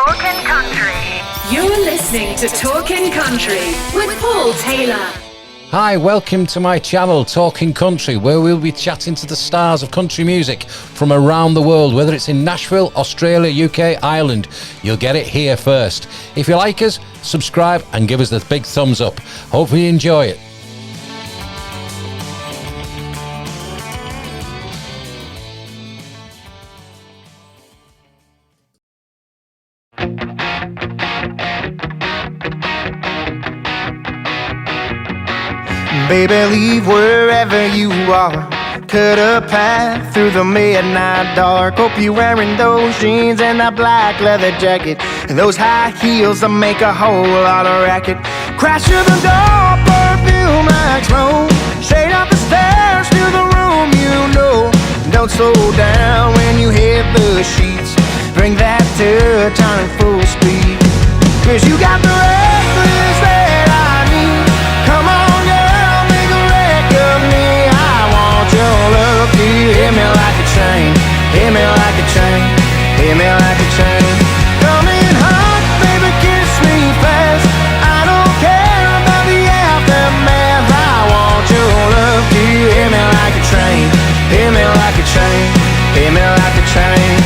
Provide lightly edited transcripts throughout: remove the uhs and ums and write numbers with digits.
Talkin Country. You're listening to Talkin Country with Paul Taylor. Hi, welcome to my channel, Talkin Country, where we'll be chatting to the stars of country music from around the world, whether it's in Nashville, Australia, UK, Ireland. You'll get it here first. If you like us, subscribe and give us the big thumbs up. Hopefully you enjoy it. Baby, leave wherever you are. Cut a path through the midnight dark. Hope you're wearing those jeans and that black leather jacket, and those high heels that make a whole lot of racket. Crash to the door, perfume like smoke. Straight up the stairs to the room you know. Don't slow down when you hit the sheets. Bring that touch on at full speed, 'cause you got the reckless that I need. Come on, girl, make a wreck of me. I want your love to hit me like a train, hit me like a train, hit me like a train. Come in hot, baby, kiss me fast. I don't care about the aftermath. I want your love to hit me like a train, hit me like a train, hit me like a train.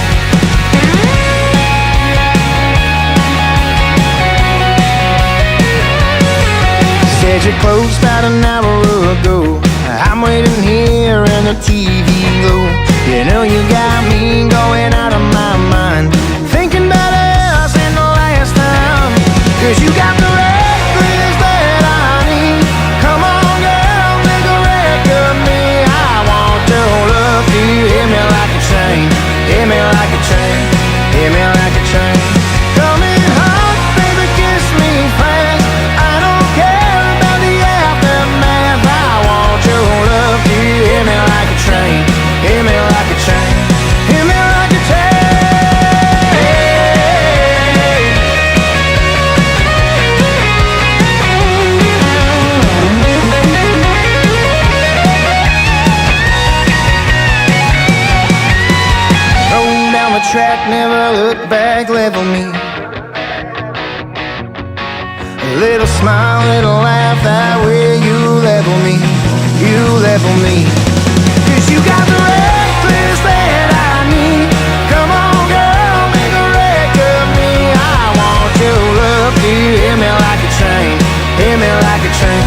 Said you closed about an hour ago. I'm waiting here in the TV low. You know you got me going out of my mind, thinking about us and the last time. 'Cause you got the reckless that I need. Come on, girl, make a wreck of me. I want your love to hit me like a train, hit me like a train, hit me like a train. Come in hot, baby, kiss me fast. I don't care about the aftermath. I want your love to hit me like a train, hit me like a train, hit me like a train. Roll down the track, never look back, level me. A little smile, little laugh, that way you level me, you level me. 'Cause you got the reckless that I need. Come on, girl, make a wreck of me. I want your love to hit me like a train, hit me like a train,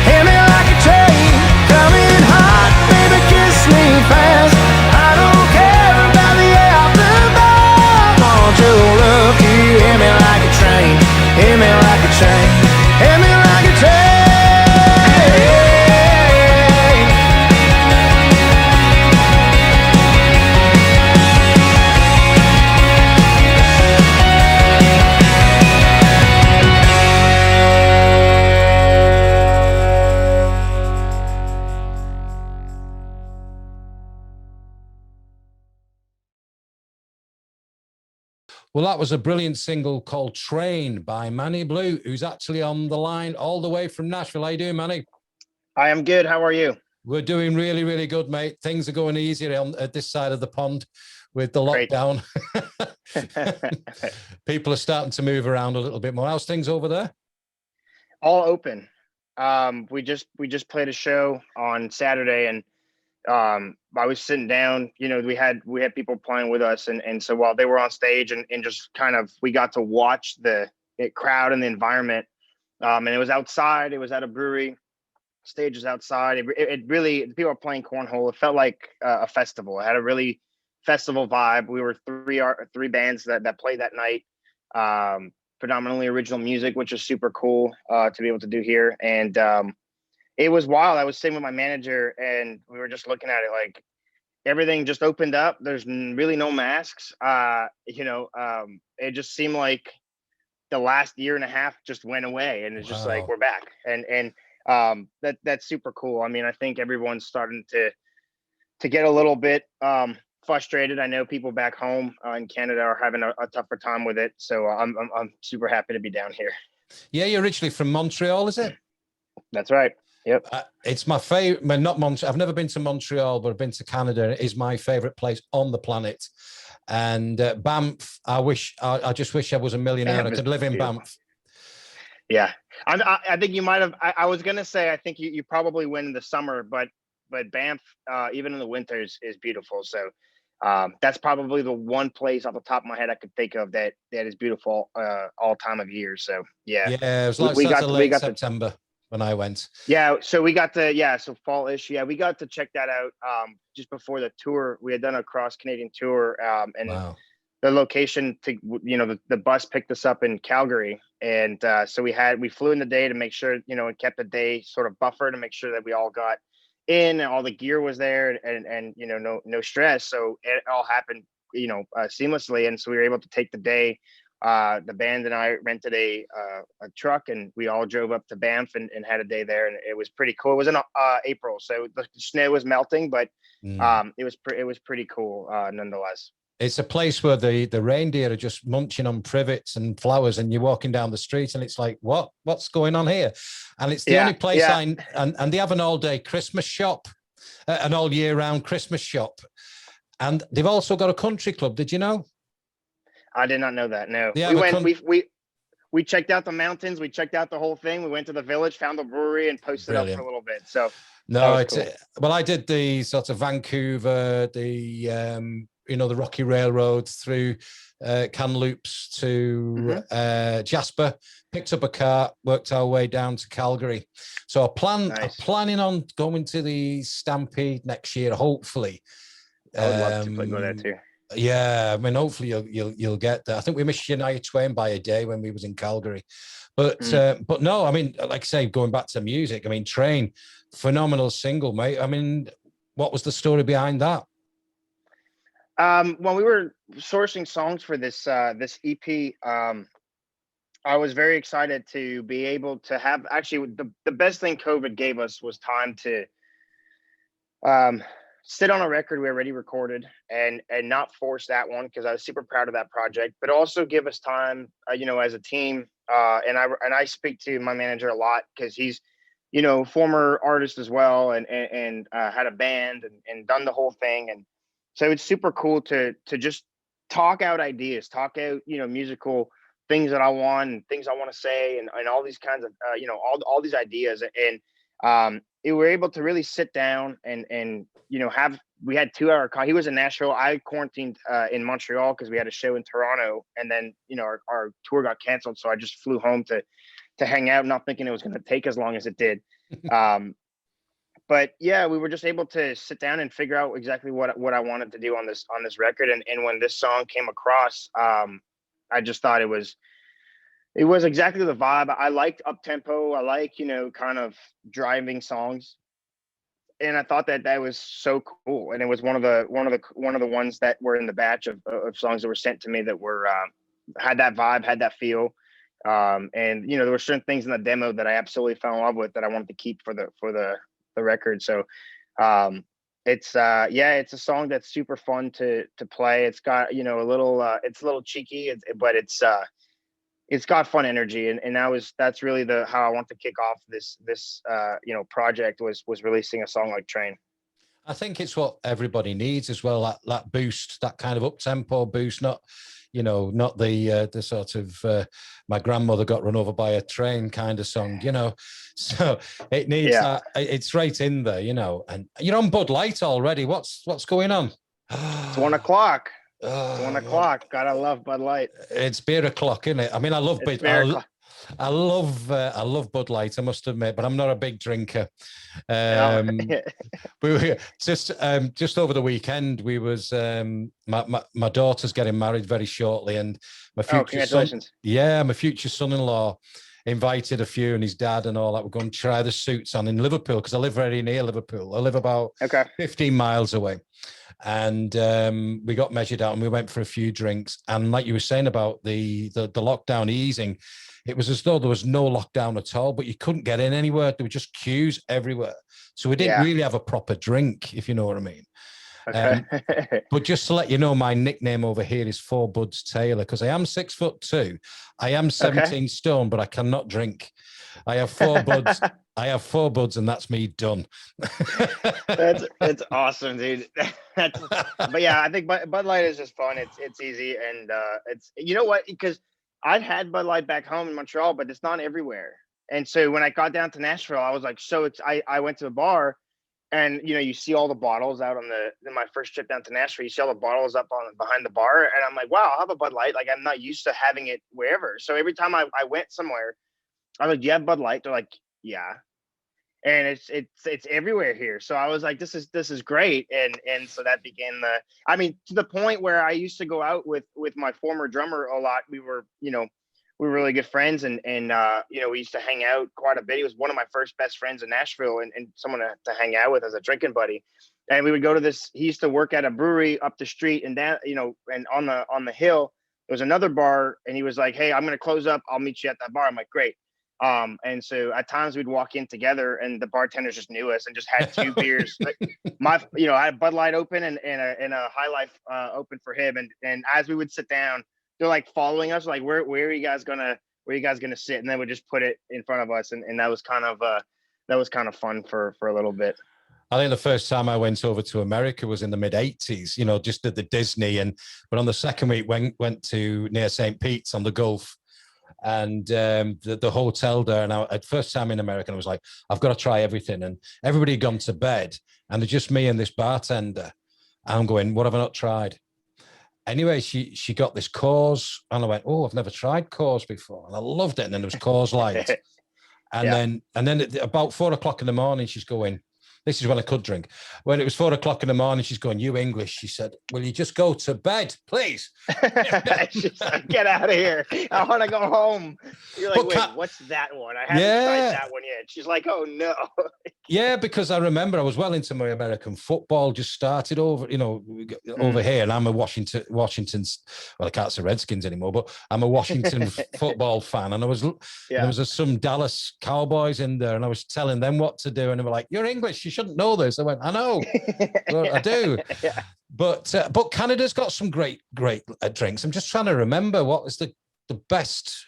hit me like a train. Come in hot, baby, kiss me fast. I don't care about the aftermath. I want your love to hit me like a train, hit me like a train, hit me like a train. Well, that was a brilliant single called Train by Manny Blue, who's actually on the line all the way from Nashville. How you doing, Manny? I am good. How are you? We're doing really, really good, mate. Things are going easier at this side of the pond with the lockdown. People are starting to move around a little bit more. How's things over there? All open. We just played a show on Saturday, and I was sitting down. You know, we had people playing with us, and so while they were on stage and just kind of, we got to watch the crowd and the environment. And it was outside. It was at a brewery. Stage was outside. It really, people were playing cornhole. It felt like a festival. It had a really festival vibe. We were three bands that played that night. Predominantly original music, which is super cool to be able to do here. And it was wild. I was sitting with my manager, and we were just looking at it like everything just opened up. There's really no masks. It just seemed like the last year and a half just went away, and it's just like, we're back. And that's super cool. I mean, I think everyone's starting to get a little bit frustrated. I know people back home in Canada are having a tougher time with it. So I'm super happy to be down here. Yeah, you're originally from Montreal, is it? That's right. Yep. It's my favorite. Not Montreal. I've never been to Montreal, but I've been to Canada. It is my favorite place on the planet. And Banff, I just wish I was a millionaire. I could live in Banff. Yeah, I think you might have. I was gonna say I think you probably win in the summer, but Banff, even in the winters, is beautiful. So that's probably the one place off the top of my head I could think of that is beautiful all time of year. So yeah, it was like late September when I went. Yeah, so we got so fall-ish. Yeah, we got to check that out just before the tour. We had done a cross Canadian tour, and wow. The location to the bus picked us up in Calgary, and so we flew in the day to make sure and kept the day sort of buffer to make sure that we all got in and all the gear was there and no stress. So it all happened seamlessly, and so we were able to take the day. The band and I rented a truck, and we all drove up to Banff and had a day there, and it was pretty cool. It was in April, so the snow was melting, but it was pretty cool nonetheless. It's a place where the reindeer are just munching on privets and flowers, and you're walking down the street, and it's like, what's going on here? And it's the only place and they have an all-day Christmas shop, an all year round Christmas shop, and they've also got a country club. Did you know? I did not know that. No, we checked out the mountains. We checked out the whole thing. We went to the village, found the brewery, and posted up for a little bit. So well, I did the sort of Vancouver, the the Rocky Railroad through Kamloops to Jasper, picked up a car, worked our way down to Calgary. So I'm planning on going to the Stampede next year, hopefully. I would love to go there too. Yeah, I mean, hopefully you'll get there. I think we missed Shania Twain by a day when we was in Calgary, but no, I mean, like I say, going back to music, I mean, Train, phenomenal single, mate. I mean, what was the story behind that? When we were sourcing songs for this EP, I was very excited to be able to have actually the best thing COVID gave us was time to sit on a record we already recorded and not force that one, because I was super proud of that project, but also give us time, as a team. And I speak to my manager a lot because he's, former artist as well, and had a band and done the whole thing. And so it's super cool to just talk out ideas, talk out, musical things that I want and things I want to say and all these kinds of, all these ideas. And we were able to really sit down and we had 2 hour he was in Nashville. I quarantined in Montreal because we had a show in Toronto, and then our tour got canceled, so I just flew home to hang out, not thinking it was going to take as long as it did. But yeah, we were just able to sit down and figure out exactly what I wanted to do on this record. And when this song came across, I just thought it was exactly the vibe. I liked up tempo. I like, kind of driving songs. And I thought that was so cool. And it was one of the ones that were in the batch of songs that were sent to me that were, had that vibe, had that feel. And, there were certain things in the demo that I absolutely fell in love with that I wanted to keep for the record. So, it's a song that's super fun to play. It's got, it's a little cheeky, but it's got fun energy, and that's really how I want to kick off this project was releasing a song like Train. I think it's what everybody needs as well, that boost, that kind of up-tempo boost, not the sort of my grandmother got run over by a train kind of song, so it needs that. It's right in there, and you're on Bud Light already. What's going on? It's 1 o'clock. 1 o'clock. Gotta love Bud Light. It's beer o'clock, isn't it? I mean, I love Bud. I love Bud Light, I must admit, but I'm not a big drinker. We were just over the weekend. We was my daughter's getting married very shortly, and my future son-in-law invited a few and his dad and all that. We're going to try the suits on in Liverpool because I live very near Liverpool. I live about 15 miles away. And we got measured out and we went for a few drinks. And like you were saying about the lockdown easing, it was as though there was no lockdown at all, but you couldn't get in anywhere. There were just queues everywhere. So we didn't really have a proper drink, if you know what I mean. Okay. But just to let you know, my nickname over here is 4 Buds Taylor because I am 6'2". I am 17 stone, but I cannot drink. I have 4 buds. I have 4 buds, and that's me done. That's awesome, dude. But yeah, I think Bud Light is just fun. It's easy, and it's, you know what? Because I've had Bud Light back home in Montreal, but it's not everywhere. And so when I got down to Nashville, I was like, I went to a bar, and you see all the bottles out on in my first trip down to Nashville. You see all the bottles up on behind the bar, and I'm like, wow, I'll have a Bud Light. Like, I'm not used to having it wherever. So every time I went somewhere, I'm like, do you have Bud Light? They're like, yeah. And it's everywhere here. So I was like, this is great. And so that began to the point where I used to go out with my former drummer a lot. We were really good friends, and we used to hang out quite a bit. He was one of my first best friends in Nashville, and someone to hang out with as a drinking buddy. And we would go to this, he used to work at a brewery up the street, and down, and on the hill, there was another bar, and he was like, hey, I'm going to close up. I'll meet you at that bar. I'm like, great. And so at times we'd walk in together, and the bartenders just knew us and just had 2 beers. Like I had Bud Light open and a High Life open for him. And as we would sit down, they're like following us, like, where are you guys gonna sit? And then we just put it in front of us, and that was kind of fun for a little bit. I think the first time I went over to America was in the mid-'80s, just at the Disney, but on the second week went to near St. Pete's on the Gulf. And the hotel there, and at first time in America, I was like, I've got to try everything. And everybody had gone to bed, and it's just me and this bartender. I'm going, what have I not tried? Anyway, she got this Coors, and I went, oh, I've never tried Coors before, and I loved it. And then there was Coors Light, and then at about 4 o'clock in the morning, she's going, this is when I could drink. When it was 4 o'clock in the morning, she's going, you English. She said, will you just go to bed, please? She's like, get out of here. I want to go home. You're like, wait, what's that one? I haven't tried that one yet. She's like, oh, no. Yeah, because I remember I was well into my American football, just started over here. And I'm a Washington's, well, I can't say Redskins anymore, but I'm a Washington football fan. And there was some Dallas Cowboys in there, and I was telling them what to do. And they were like, you're English, you shouldn't know this. I went, I know. Well, I do. Yeah. But Canada's got some great drinks. I'm just trying to remember what is the best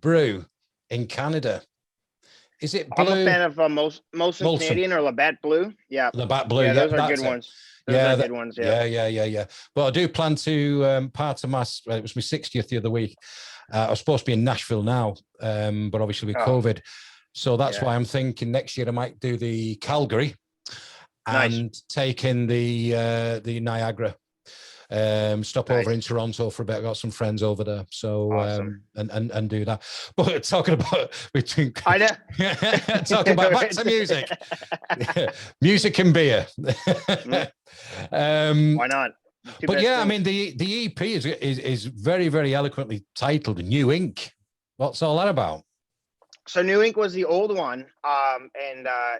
brew in Canada. Is it blue? I'm a fan of Molson Canadian or Labatt Blue. Yeah, Labatt Blue. Yeah, those are good ones. Good ones. Yeah. But I do plan to part of it was my 60th the other week. I was supposed to be in Nashville now, but obviously with COVID. So that's why I'm thinking next year I might do the Calgary and take in the Niagara. Stop over in Toronto for a bit. I've got some friends over there, so awesome. and do that. But talking about talking about back to music, music and beer. Why not? But yeah, things. I mean the EP is very, very eloquently titled New Ink. What's all that about? So New Ink was the old one.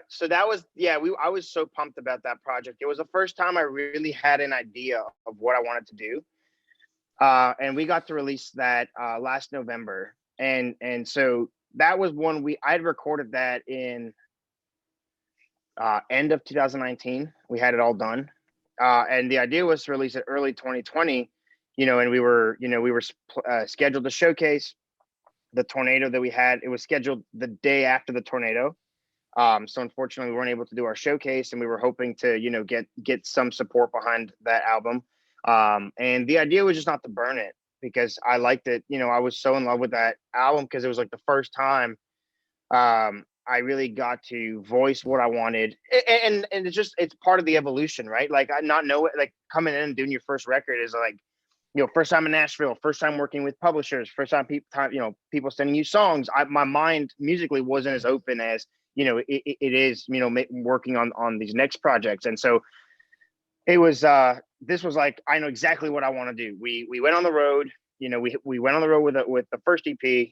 So that was, I was so pumped about that project. It was the first time I really had an idea of what I wanted to do. And we got to release that last November. And so that was one I'd recorded that in end of 2019. We had it all done. And the idea was to release it early 2020, and we were scheduled to showcase the tornado that we had. It was scheduled the day after the tornado. So unfortunately we weren't able to do our showcase, and we were hoping to, get some support behind that album. And the idea was just not to burn it, because I liked it. I was so in love with that album, because it was like the first time I really got to voice what I wanted. And it's part of the evolution, right? Like, I not know it, like coming in and doing your first record is like, first time in Nashville, first time working with publishers, first time people sending you songs. My mind musically wasn't as open as, it is, working on these next projects. And so it was, this was like, I know exactly what I want to do. We went on the road, we went on the road with the first EP,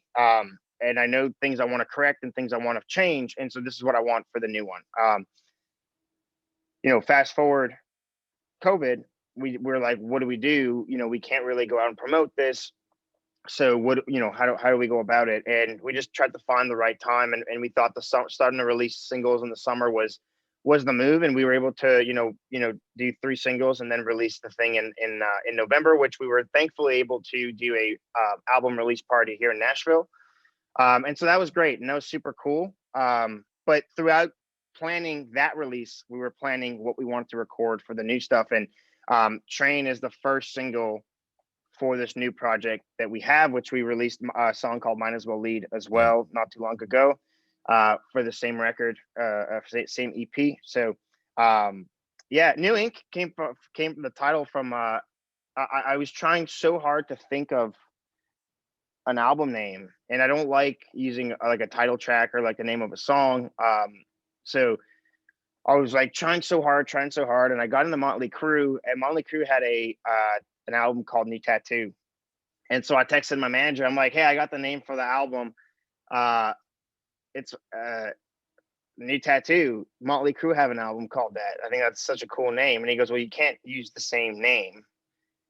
and I know things I want to correct and things I want to change. And so this is what I want for the new one. Fast forward COVID, we're like, what do we do? We can't really go out and promote this. So how do we go about it? And we just tried to find the right time. And we thought starting to release singles in the summer was the move. And we were able to, do 3 singles and then release the thing in November, which we were thankfully able to do a album release party here in Nashville. And so that was great, and that was super cool. But throughout planning that release, we were planning what we wanted to record for the new stuff. And Train is the first single for this new project that we have, which we released a song called Might As Well Lead as well, not too long ago, for the same record, same EP. So yeah, New Ink came from the title from I was trying so hard to think of an album name, and I don't like using like a title track or like the name of a song. So I was like trying so hard, and I got into Motley Crue, and Motley Crue had an album called New Tattoo. And so I texted my manager. I'm like, hey, I got the name for the album. It's New Tattoo. Motley Crue have an album called that. I think that's such a cool name. And he goes, well, you can't use the same name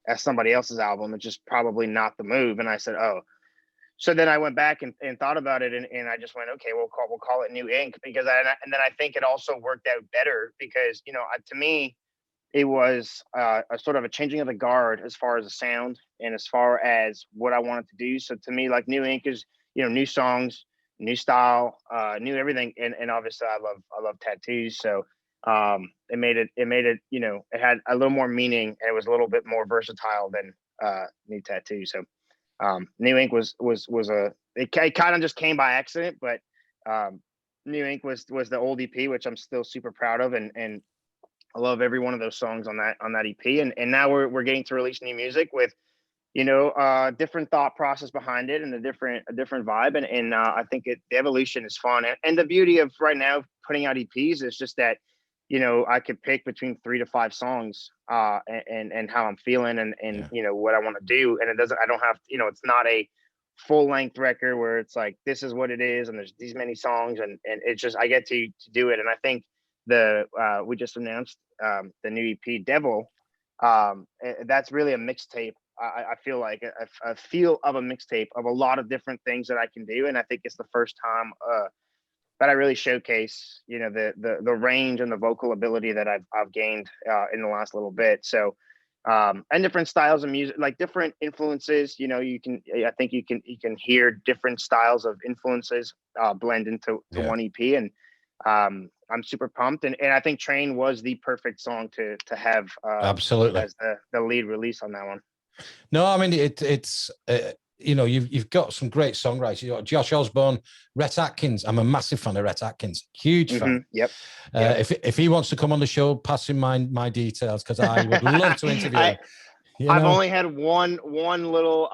as somebody else's album. It's just probably not the move. And I said, oh. So then I went back and thought about it, and I just went, okay, we'll call it New Ink, because and then I think it also worked out better because, you know, to me, it was a sort of a changing of the guard as far as the sound and as far as what I wanted to do. So to me, like, New Ink is, you know, new songs, new style, new everything, and obviously I love tattoos. So it made it, you know, it had a little more meaning, and it was a little bit more versatile than New Tattoo. So New Ink was it kind of just came by accident, but New Ink was the old EP, which I'm still super proud of, and I love every one of those songs on that EP. And now we're getting to release new music with, you know, different thought process behind it and a different vibe. And I think the evolution is fun. And the beauty of right now putting out EPs is just that, you know, I could pick between 3 to 5 songs and how I'm feeling and you know, what I want to do. And I don't have, you know, it's not a full length record where it's like, this is what it is, and there's these many songs, and it's just, I get to do it. And I think we just announced the new EP Devil. That's really a mixtape. I feel like a feel of a mixtape of a lot of different things that I can do. And I think it's the first time that I really showcase, you know, the range and the vocal ability that I've gained in the last little bit. So and different styles of music, like different influences, you know, I think you can hear different styles of influences blend into one EP. And I'm super pumped, and I think Train was the perfect song to have Absolutely as the lead release on that one. No, I mean, it's you know, you've got some great songwriters. You got Josh Osborne, Rhett Atkins. I'm a massive fan of Rhett Atkins, huge fan. Yep. If he wants to come on the show, pass him my details, because I would love to interview him. I've only had one little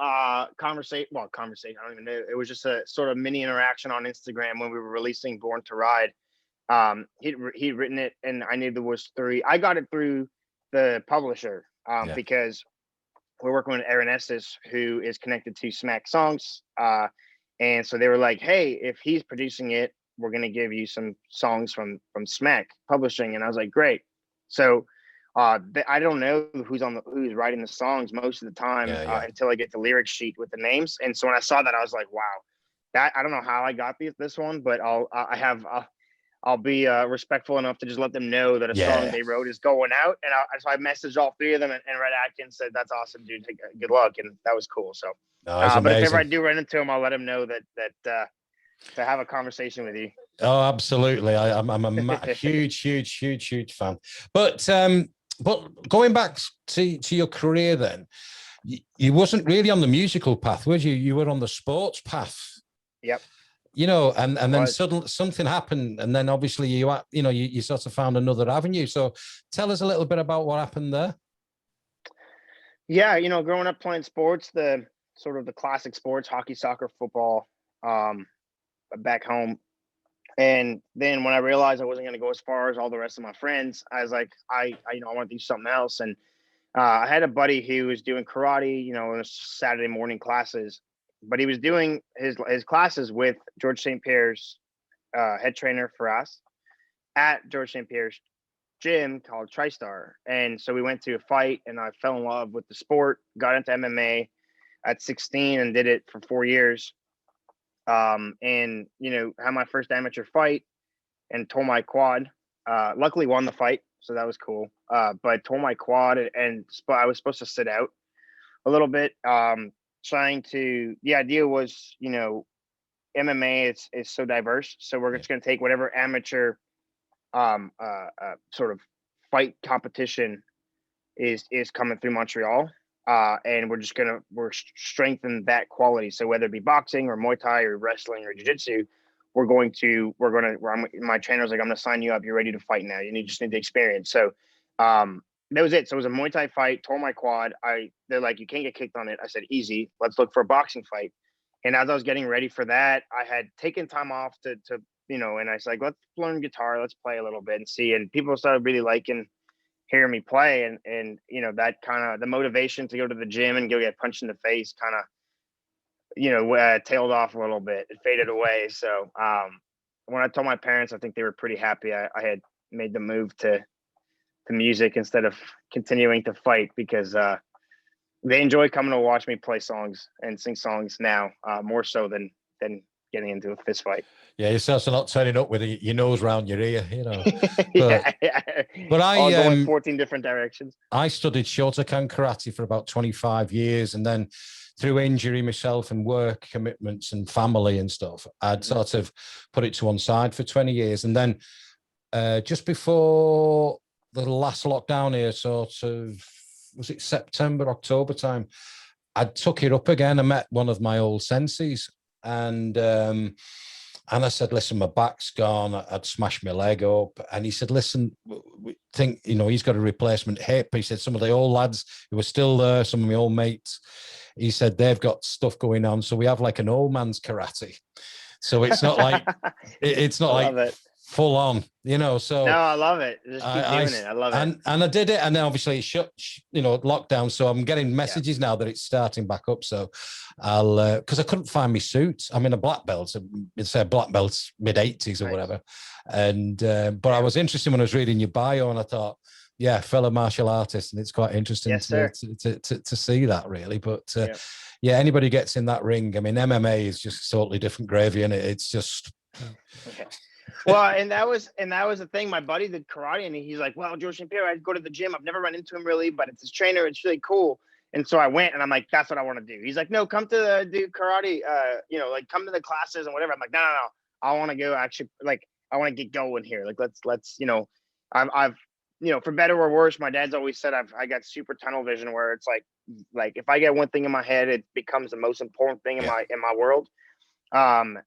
conversation. Well, conversation, I don't even know. It was just a sort of mini interaction on Instagram when we were releasing Born to Ride. He'd written it, and I knew there was 3. I got it through the publisher because we're working with Aaron Estes, who is connected to Smack Songs. And so they were like, hey, if he's producing it, we're going to give you some songs from Smack Publishing. And I was like, great. So I don't know who's writing the songs most of the time until I get the lyric sheet with the names. And so when I saw that, I was like, wow, that, I don't know how I got this one, but I'll be respectful enough to just let them know that a song they wrote is going out. And so I messaged all 3 of them, and Rhett Atkins said, that's awesome, dude. Good luck. And that was cool. So, but if ever I do run into him, I'll let him know that to have a conversation with you. Oh, absolutely. I'm a huge fan. But going back to your career then, you wasn't really on the musical path, was you? You were on the sports path. Yep. You know, and then suddenly something happened, and then obviously you sort of found another avenue. So tell us a little bit about what happened there. Yeah, you know, growing up playing sports, the sort of the classic sports, hockey, soccer, football, back home. And then when I realized I wasn't going to go as far as all the rest of my friends, I was like, I want to do something else. And I had a buddy who was doing karate, you know, Saturday morning classes, but he was doing his classes with George St. Pierre's head trainer for us at George St. Pierre's gym called TriStar. And so we went to a fight, and I fell in love with the sport, got into MMA at 16 and did it for 4 years. And, you know, had my first amateur fight and tore my quad. Luckily won the fight, so that was cool. But tore my quad, and I was supposed to sit out a little bit. The idea was, you know, MMA is so diverse. So we're just going to take whatever amateur sort of fight competition is coming through Montreal, and we're strengthen that quality. So whether it be boxing or Muay Thai or wrestling or jiu-jitsu, my trainer's like, I'm gonna sign you up. You're ready to fight now. Just need the experience. So that was it. So it was a Muay Thai fight, tore my quad. They're like, you can't get kicked on it. I said, easy. Let's look for a boxing fight. And as I was getting ready for that, I had taken time off to and I was like, let's learn guitar, let's play a little bit and see. And people started really liking hearing me play, and that kind of the motivation to go to the gym and go get punched in the face kind of tailed off a little bit. It faded away. So when I told my parents, I think they were pretty happy I had made the move to music instead of continuing to fight, because they enjoy coming to watch me play songs and sing songs now, more so than getting into a fist fight. Yeah, you're also not turning up with your nose round your ear, Yeah. But all going 14 different directions. I studied Shotokan karate for about 25 years, and then through injury myself and work commitments and family and stuff, I'd sort of put it to one side for 20 years. And then just before the last lockdown here, sort of, was it September, October time, I took it up again. I met one of my old senseis, and I said, listen, my back's gone. I'd smashed my leg up. And he said, listen, we think, he's got a replacement hip. He said, some of the old lads who were still there, some of my old mates, he said, they've got stuff going on. So we have like an old man's karate. So it's not like, it's not like full on, so. No, I love it. Just keep doing it. I love it. And I did it. And then obviously it shut, lockdown. So I'm getting messages now that it's starting back up. So I'll, because I couldn't find my suits. I'm in a black belt. It's a black belt mid-80s or whatever. And, but I was interested when I was reading your bio, and I thought, yeah, fellow martial artist. And it's quite interesting to see that, really. But yeah, anybody gets in that ring. I mean, MMA is just totally different gravy, and it's just. Well, and that was the thing. My buddy did karate, and he's like, well, George St. Pierre, I'd go to the gym. I've never run into him really, but it's his trainer. It's really cool. And so I went, and I'm like, that's what I want to do. He's like, no, come to do karate, like come to the classes and whatever. I'm like, no. I want to go actually, like, I want to get going here. Like, let's, I've, for better or worse, my dad's always said I got super tunnel vision, where it's like if I get one thing in my head, it becomes the most important thing in my world. That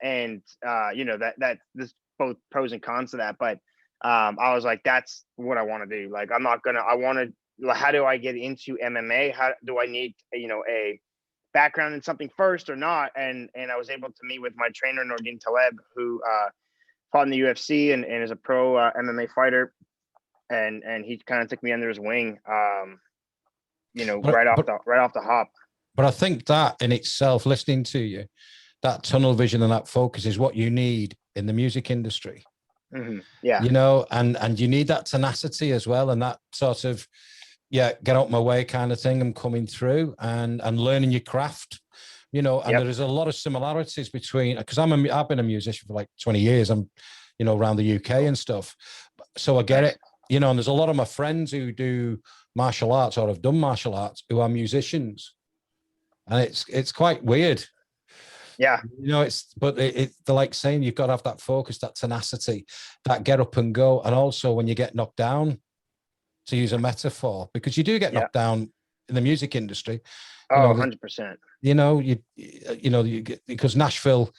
there's both pros and cons to that, but I was like, that's what I want to do. Like, how do I get into MMA? How do I need a background in something first or not? And I was able to meet with my trainer Nordin Taleb, who fought in the UFC and is a pro MMA fighter, and he kind of took me under his wing, right off the hop. But I think that in itself, listening to you, that tunnel vision and that focus is what you need in the music industry. Mm-hmm. Yeah. And you need that tenacity as well, and that sort of, get out my way kind of thing, and coming through and learning your craft, and there is a lot of similarities between, because I've been a musician for like 20 years. I'm, around the UK and stuff. So I get it, and there's a lot of my friends who do martial arts or have done martial arts who are musicians. And it's quite weird. Yeah. They're like saying you've got to have that focus, that tenacity, that get up and go. And also when you get knocked down, to use a metaphor, because you do get knocked down in the music industry. 100%. Because Nashville,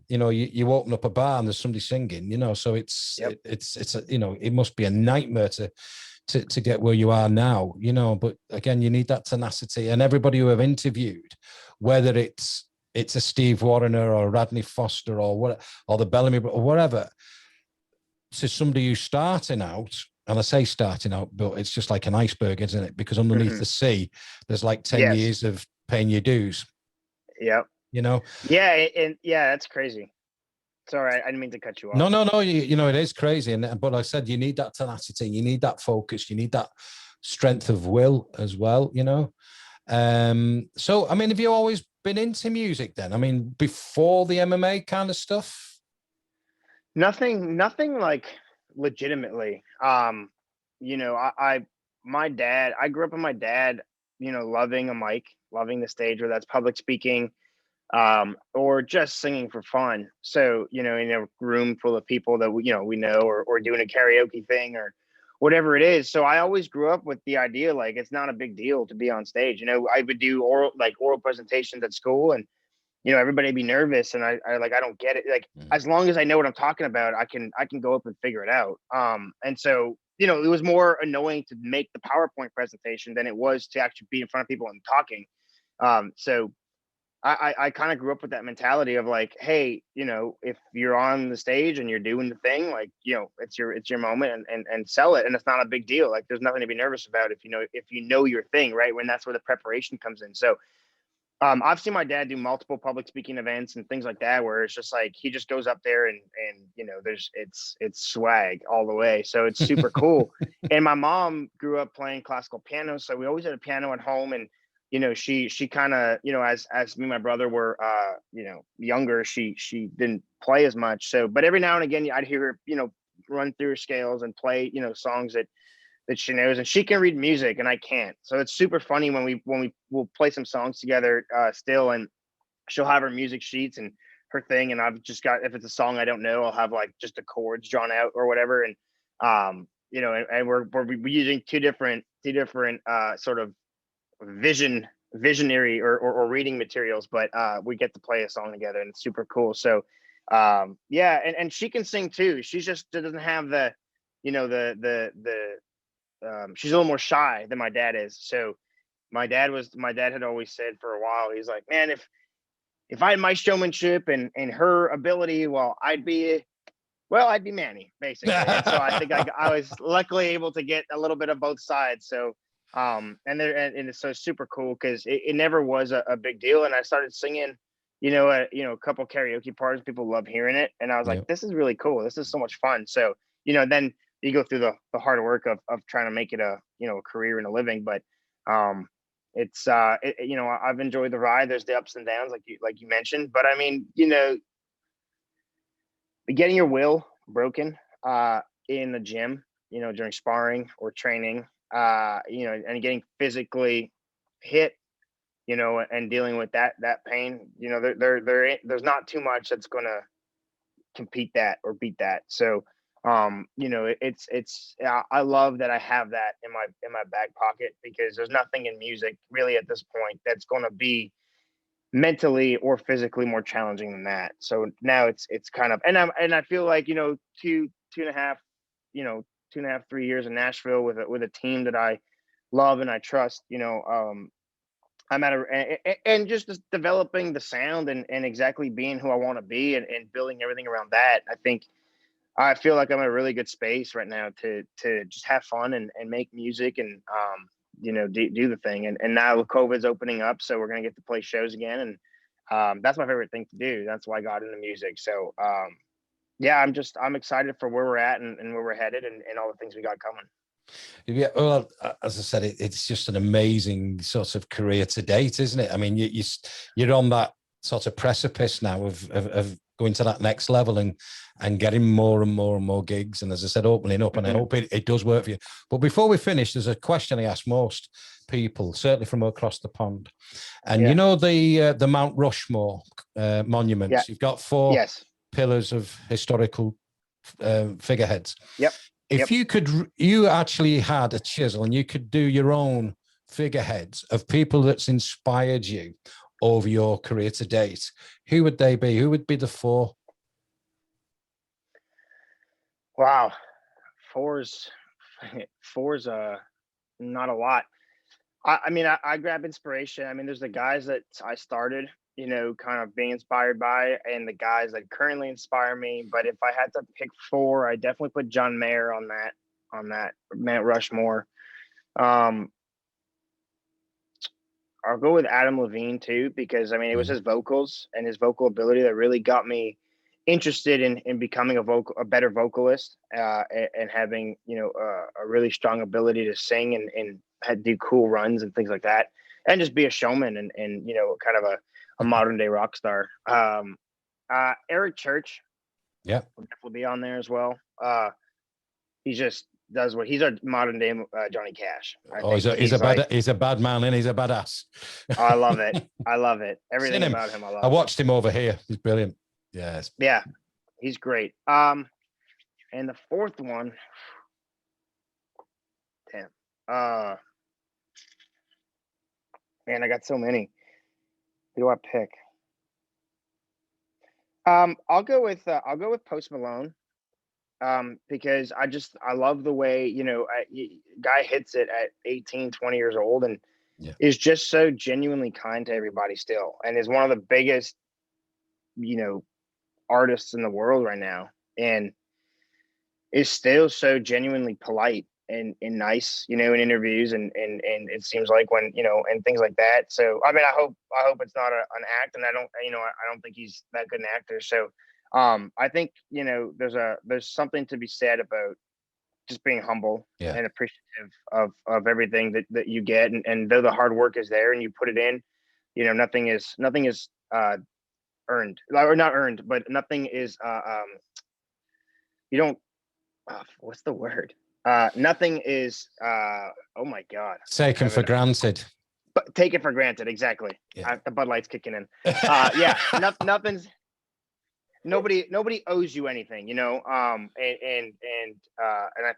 you open up a bar and there's somebody singing, so it must be a nightmare to get where you are now, but again, you need that tenacity. And everybody who I've interviewed, whether it's a Steve Wariner or a Radney Foster or the Bellamy or whatever, to somebody who's starting out, and I say starting out, but it's just like an iceberg, isn't it? Because underneath the sea, there's like 10 years of paying your dues. Yep. Yeah. And that's crazy. Sorry, I didn't mean to cut you off. No. It is crazy. But I said, you need that tenacity, you need that focus, you need that strength of will as well, So, I mean, have you always been into music then? I mean, before the MMA kind of stuff? Nothing like legitimately. I grew up with my dad, loving a mic, loving the stage, whether that's public speaking, or just singing for fun. So, in a room full of people that we know, or doing a karaoke thing or whatever it is. So I always grew up with the idea, like, it's not a big deal to be on stage. I would do oral presentations at school, and everybody be nervous, and I don't get it. Like, as long as I know what I'm talking about, I can go up and figure it out. And so, it was more annoying to make the PowerPoint presentation than it was to actually be in front of people and talking. So I kind of grew up with that mentality of like, hey, if you're on the stage and you're doing the thing, like, it's your moment, and sell it. And it's not a big deal. Like, there's nothing to be nervous about if you know your thing, right? When that's where the preparation comes in. So I've seen my dad do multiple public speaking events and things like that, where it's just like he just goes up there and it's swag all the way. So it's super cool. And my mom grew up playing classical piano, so we always had a piano at home. And she kind of, as me and my brother were younger, she didn't play as much. So, but every now and again, I'd hear her run through her scales and play songs that she knows, and she can read music and I can't. So it's super funny when we'll play some songs together still, and she'll have her music sheets and her thing, and I've just got, if it's a song I don't know, I'll have like just the chords drawn out or whatever. And and we're using two different sort of visionary or reading materials, but we get to play a song together, and it's super cool. So yeah, and she can sing too. She just doesn't have the she's a little more shy than my dad is. So my dad had always said for a while, he's like, man, if I had my showmanship and her ability, well, I'd be Manny, basically. And so I think I was luckily able to get a little bit of both sides. So and it's so super cool, because it never was a big deal. And I started singing at a couple karaoke parties. People love hearing it, and I was like, this is really cool, this is so much fun. So then you go through the hard work of trying to make it a career and a living. But it's I've enjoyed the ride. There's the ups and downs, like you mentioned, but I mean, getting your will broken in the gym, during sparring or training, and getting physically hit, and dealing with that pain, there's not too much that's going to compete that or beat that. So it's I love that I have that in my back pocket, because there's nothing in music really at this point that's going to be mentally or physically more challenging than that. So now it's kind of, and I feel like two and a half 3 years in Nashville with a team that I love and I trust. I'm and just developing the sound and exactly being who I want to be, and building everything around that. I feel like I'm in a really good space right now to just have fun and make music, and do the thing. And now COVID's opening up, so we're gonna get to play shows again, and that's my favorite thing to do. That's why I got into music. So yeah, I'm excited for where we're at and where we're headed, and all the things we got coming. Yeah, well, as I said, it's just an amazing sort of career to date, isn't it? I mean, you're on that sort of precipice now of going to that next level and getting more and more and more gigs. And as I said, opening up, and I hope it does work for you. But before we finish, there's a question I ask most people, certainly from across the pond. And the Mount Rushmore monuments, you've got four pillars of historical figureheads. Yep. If you actually had a chisel and you could do your own figureheads of people that's inspired you over your career to date, who would they be? Who would be the four? Wow. Four's not a lot. I mean, I grab inspiration. I mean, there's the guys that I started, kind of being inspired by, and the guys that currently inspire me. But if I had to pick four, I definitely put John Mayer on that Mount Rushmore. I'll go with Adam Levine too, because I mean, it was his vocals and his vocal ability that really got me interested in becoming a better vocalist, and having a really strong ability to sing and do cool runs and things like that, and just be a showman and kind of a modern day rock star. Eric Church, will definitely be on there as well. He's just does what he's our modern day Johnny Cash. He's a bad man and he's a badass. Oh, I love it. I love it. Everything about him. I watched him over here. He's brilliant. Yes. Yeah, he's great. And the fourth one, damn. Man, I got so many. Who do I pick? I'll go with Post Malone. Because I love the way, guy hits it at 18, 20 years old and is just so genuinely kind to everybody still. And is one of the biggest, artists in the world right now. And is still so genuinely polite and nice, in interviews and it seems like when, and things like that. So, I mean, I hope it's not an act, and I don't think he's that good an actor. So, I think, there's something to be said about just being humble and appreciative of everything that you get. And though the hard work is there and you put it in, nothing is earned, or not earned, but nothing is, you don't, what's the word? Nothing is, oh my God. Taken for granted. But take it for granted. Exactly. Yeah. The Bud Light's kicking in. Nothing's, nobody owes you anything, and I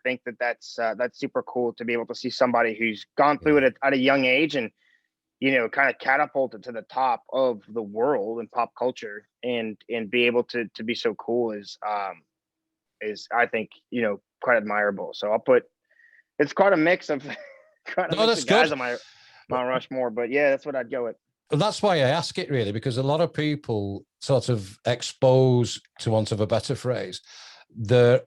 think that's super cool to be able to see somebody who's gone through it at a young age and, kind of catapulted to the top of the world and pop culture and be able to be so cool is I think, quite admirable. So it's quite a mix of guys on my Mount Rushmore, but yeah, that's what I'd go with. Well, that's why I ask it, really, because a lot of people sort of expose, to want of a better phrase, the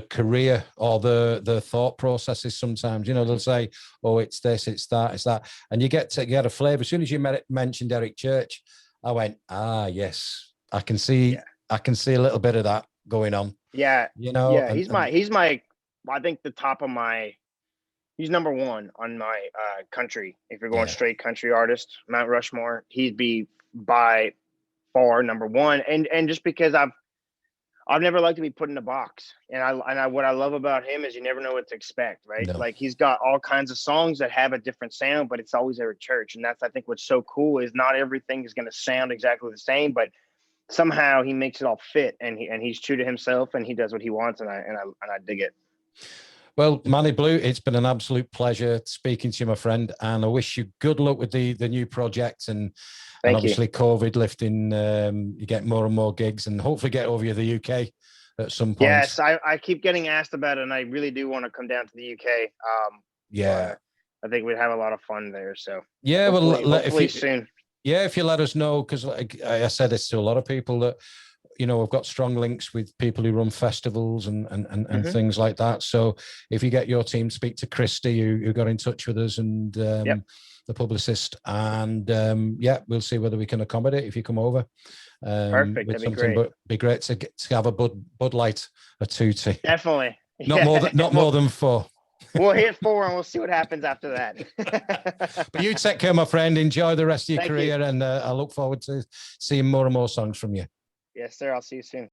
career or the thought processes sometimes. They'll say, oh, it's this, it's that. And you get a flavour. As soon as you mentioned Eric Church, I went, yes, I can see a little bit of that going on. Yeah. He's my, I think he's number one on my country. If you're going straight country artist, Mount Rushmore, he'd be by far number one. And just because I've never liked to be put in a box. And I what I love about him is you never know what to expect, right? No. Like he's got all kinds of songs that have a different sound, but it's always Eric Church. And that's, I think, what's so cool is not everything is going to sound exactly the same, but somehow he makes it all fit, and he's true to himself, and he does what he wants, and I dig it. Well, Manny Blue, it's been an absolute pleasure speaking to you, my friend, and I wish you good luck with the new project and obviously COVID lifting. You get more and more gigs, and hopefully get over to the UK at some point. Yes, I keep getting asked about it, and I really do want to come down to the UK. I think we'd have a lot of fun there. So hopefully soon. Yeah, if you let us know, because like I said this to a lot of people, that we've got strong links with people who run festivals and things like that. So if you get your team, speak to Christy, who got in touch with us, and the publicist, and we'll see whether we can accommodate if you come over. Perfect, that'd be great. But be great to have a Bud Light, a tutti. Definitely. Not more than 4. We'll hit 4 and we'll see what happens after that. But you take care, my friend. Enjoy the rest of your career, and I look forward to seeing more and more songs from you. Yes, sir. I'll see you soon.